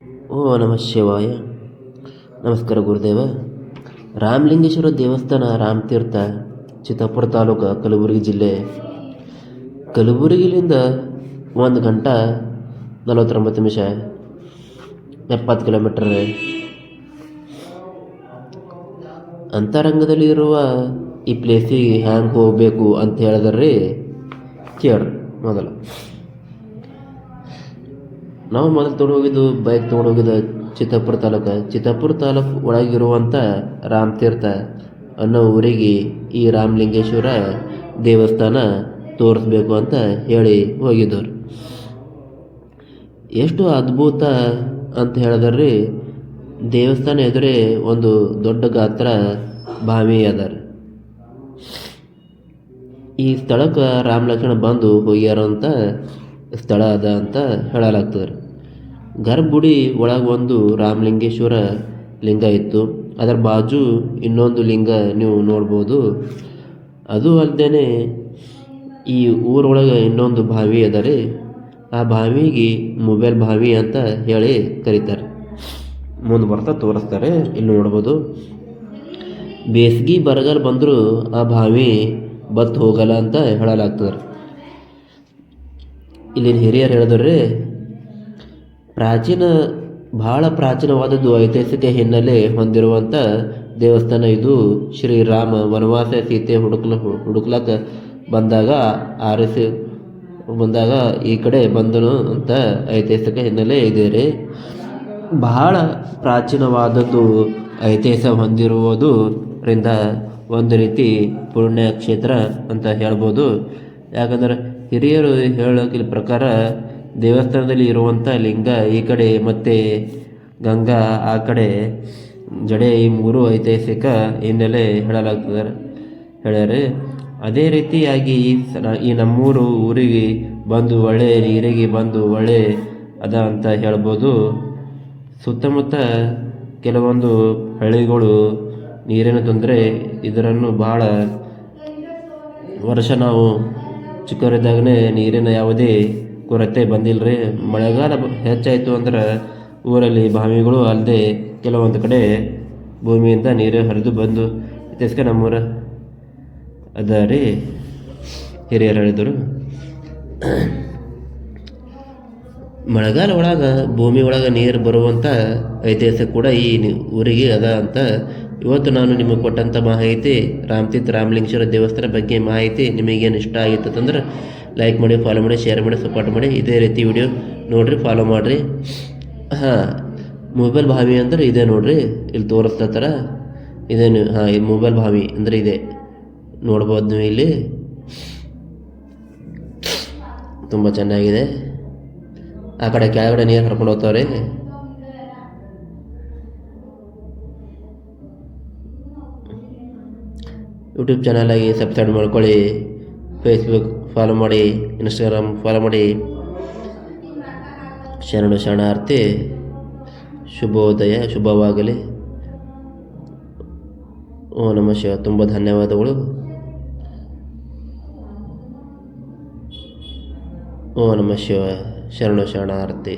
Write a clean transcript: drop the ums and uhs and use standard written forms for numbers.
ಓ ನಮಃ ಶಿವಾಯ. ನಮಸ್ಕಾರ ಗುರುದೇವ. ರಾಮಲಿಂಗೇಶ್ವರ ದೇವಸ್ಥಾನ ರಾಮತೀರ್ಥ, ಚಿತ್ತಾಪುರ ತಾಲೂಕು, ಕಲಬುರಗಿ ಜಿಲ್ಲೆ. ಕಲಬುರಗಿಲಿಂದ 1 ಗಂಟೆ 49 ನಿಮಿಷ, 70 ಕಿಲೋಮೀಟರ್ ಅಂತರಂಗದಲ್ಲಿ ಇರುವ ಈ ಪ್ಲೇಸಿಗೆ ಹ್ಯಾಂಗೆ ಹೋಗಬೇಕು ಅಂತ ಹೇಳಿದ್ರಿ ಕೇಳ್ರಿ. ನಾವು ಮೊದಲು ತೊಗೊಂಡೋಗಿದ್ದು ಬೈಕ್ ತೊಗೊಂಡೋಗಿದ್ದು ಚಿತ್ತಾಪುರ ತಾಲೂಕು ಒಳಗಿರುವಂಥ ರಾಮತೀರ್ಥ ಅನ್ನೋ ಊರಿಗೆ ಈ ರಾಮಲಿಂಗೇಶ್ವರ ದೇವಸ್ಥಾನ ತೋರಿಸ್ಬೇಕು ಅಂತ ಹೇಳಿ ಹೋಗಿದ್ದವ್ರು. ಎಷ್ಟು ಅದ್ಭುತ ಅಂತ ಹೇಳಿದ್ರಿ, ದೇವಸ್ಥಾನ ಎದುರೇ ಒಂದು ದೊಡ್ಡ ಗಾತ್ರ ಬಾವಿ ಅದ ರೀ. ಈ ಸ್ಥಳಕ್ಕೆ ರಾಮ ಲಕ್ಷ್ಮಣ ಬಂದು ಹೋಗ್ಯಾರಂತ ಸ್ಥಳ ಅದ ಅಂತ ಹೇಳಲಾಗ್ತದೆ ರೀ. ಗರ್ಭಗುಡಿ ಒಳಗೆ ಒಂದು ರಾಮಲಿಂಗೇಶ್ವರ ಲಿಂಗ ಇತ್ತು, ಅದರ ಬಾಜು ಇನ್ನೊಂದು ಲಿಂಗ ನೀವು ನೋಡ್ಬೋದು. ಅದು ಅಲ್ಲದೆ ಈ ಊರೊಳಗೆ ಇನ್ನೊಂದು ಬಾವಿ ಅದ ರೀ. ಆ ಬಾವಿಗೆ ಮೊಬೈಲ್ ಬಾವಿ ಅಂತ ಹೇಳಿ ಕರೀತಾರೆ. ಮುಂದೆ ಬರ್ತಾ ತೋರಿಸ್ತಾರೆ, ಇಲ್ಲಿ ನೋಡ್ಬೋದು. ಬೇಸಿಗೆ ಬರಗಾಲ ಬಂದರೂ ಆ ಬಾವಿ ಬತ್ತು ಹೋಗಲ್ಲ ಅಂತ ಹೇಳಲಾಗ್ತದೆ. ಇಲ್ಲಿನ ಹಿರಿಯರು ಹೇಳಿದ್ರಿ, ಭಾಳ ಪ್ರಾಚೀನವಾದದ್ದು, ಐತಿಹಾಸಿಕ ಹಿನ್ನೆಲೆ ಹೊಂದಿರುವಂಥ ದೇವಸ್ಥಾನ ಇದು. ಶ್ರೀರಾಮ ವನವಾಸ ಸೀತೆ ಹುಡುಕ್ಲಕ್ಕೆ ಬಂದಾಗ ಈ ಕಡೆ ಬಂದನು ಅಂತ ಐತಿಹಾಸಿಕ ಹಿನ್ನೆಲೆ ಇದೆ ರೀ. ಬಹಳ ಪ್ರಾಚೀನವಾದದ್ದು, ಐತಿಹಾಸ ಹೊಂದಿರುವುದರಿಂದ ಒಂದು ರೀತಿ ಪುಣ್ಯ ಕ್ಷೇತ್ರ ಅಂತ ಹೇಳ್ಬೋದು. ಯಾಕಂದ್ರೆ ಹಿರಿಯರು ಹೇಳೋಕೆ ಪ್ರಕಾರ ದೇವಸ್ಥಾನದಲ್ಲಿ ಇರುವಂಥ ಲಿಂಗ ಈ ಕಡೆ ಮತ್ತು ಗಂಗಾ ಆ ಕಡೆ ಜಡೆ, ಈ 3 ಐತಿಹಾಸಿಕ ಹಿನ್ನೆಲೆ ಹೇಳ್ಯಾರೆ. ಅದೇ ರೀತಿಯಾಗಿ ಈ ನಮ್ಮೂರು ಊರಿಗೆ ಬಂದು ಒಳ್ಳೆ ನೀರಿಗೆ ಬಂದು ಒಳ್ಳೆ ಅದ ಅಂತ ಹೇಳ್ಬೋದು. ಸುತ್ತಮುತ್ತ ಕೆಲವೊಂದು ಹಳ್ಳಿಗಳು ನೀರಿನ ತೊಂದರೆ, ಇದರನ್ನು ಭಾಳ ವರ್ಷ ನಾವು ಚಿಕ್ಕವರಿದ್ದಾಗಲೇ ನೀರಿನ ಯಾವುದೇ ಕೊರತೆ ಬಂದಿಲ್ಲ ರೀ. ಮಳೆಗಾಲ ಹೆಚ್ಚಾಯಿತು ಅಂದ್ರೆ ಊರಲ್ಲಿ ಬಾವಿಗಳು ಅಲ್ಲದೆ ಕೆಲವೊಂದು ಕಡೆ ಭೂಮಿಯಿಂದ ನೀರು ಹರಿದು ಬಂದು ಇತಿಹಾಸ ನಮ್ಮೂರ ಅದ ರೀ. ಹಿರಿಯರು ಹೇಳಿದರು, ಮಳೆಗಾಲ ಒಳಗೆ ಭೂಮಿ ಒಳಗೆ ನೀರು ಬರುವಂಥ ಐತಿಹಾಸಿಕ ಕೂಡ ಈ ಊರಿಗೆ ಅದ ಅಂತ. ಇವತ್ತು ನಾನು ನಿಮಗೆ ಕೊಟ್ಟಂಥ ಮಾಹಿತಿ ರಾಮಲಿಂಗೇಶ್ವರ ದೇವಸ್ಥಾನ ಬಗ್ಗೆ ಮಾಹಿತಿ ನಿಮಗೇನು ಇಷ್ಟ ಆಗಿತ್ತು ಅಂದ್ರೆ ಲೈಕ್ ಮಾಡಿ, ಫಾಲೋ ಮಾಡಿ, ಶೇರ್ ಮಾಡಿ, ಸಪೋರ್ಟ್ ಮಾಡಿ. ಇದೇ ರೀತಿ ವಿಡಿಯೋ ನೋಡಿರಿ, ಫಾಲೋ ಮಾಡಿರಿ. ಮೊಬೈಲ್ ಬಾವಿ ಅಂದ್ರೆ ಇದೆ ನೋಡಿರಿ, ಇಲ್ಲಿ ತೋರಿಸ್ತಾರ ಇದೇನು. ಈ ಮೊಬೈಲ್ ಬಾವಿ ಅಂದರೆ ಇದೆ, ನೋಡ್ಬೋದು ನೀವು ಇಲ್ಲಿ. ತುಂಬ ಚೆನ್ನಾಗಿದೆ. ಆ ಕಡೆ ಕೆಳಗಡೆ ನೀರು ಹರ್ಕೊಂಡು ಹೋಗ್ತಾವ್ರಿ. ಯೂಟ್ಯೂಬ್ ಚಾನಲಾಗಿ ಸಬ್ಸ್ಕ್ರೈಬ್ ಮಾಡ್ಕೊಳ್ಳಿ, ಫೇಸ್ಬುಕ್ ಫಾಲೋ ಮಾಡಿ, ಇನ್ಸ್ಟಾಗ್ರಾಮ್ ಫಾಲೋ ಮಾಡಿ. ಶರಣಾರ್ಥಿ. ಶುಭೋದಯ, ಶುಭವಾಗಲಿ. ಓ ನಮಃ ಶಿವ. ತುಂಬ ಧನ್ಯವಾದಗಳು. ಓ ನಮಃ ಶಿವ. ಶರಣಾರ್ಥಿ.